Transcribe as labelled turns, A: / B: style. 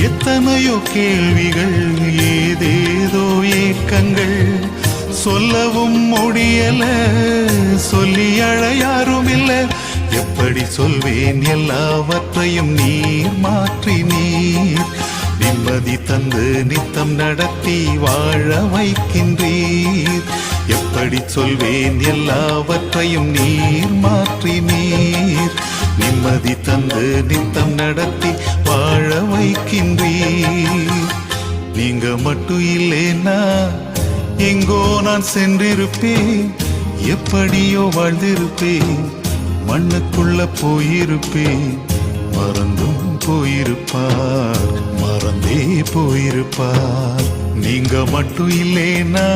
A: எத்தனையோ கேள்விகள் ஏதேதோ ஏக்கங்கள் சொல்லவும் முடியல சொல்லி அழ யாரும் இல்ல எப்படி சொல்வேன் எல்லாவற்றையும் நீர் மாற்றி நீர் நிம்மதி தந்து நித்தம் நடத்தி வாழ வைக்கின்றீர் எப்படி சொல்வேன் எல்லாவற்றையும் நீர் மாற்றி நீர் நிம்மதி தந்து நித்தம் நடத்தி வாழ வைக்கின்றீர் நீங்க மட்டும் இல்லைன்னா எங்கோ நான் சென்றிருப்பேன் எப்படியோ வாழ்ந்திருப்பேன் மண்ணுக்குள்ள போயிருப்பேன் மறந்தும் போயிருப்பார் மறந்தே போயிருப்பார் நீங்க மட்டும் இல்லைன்னா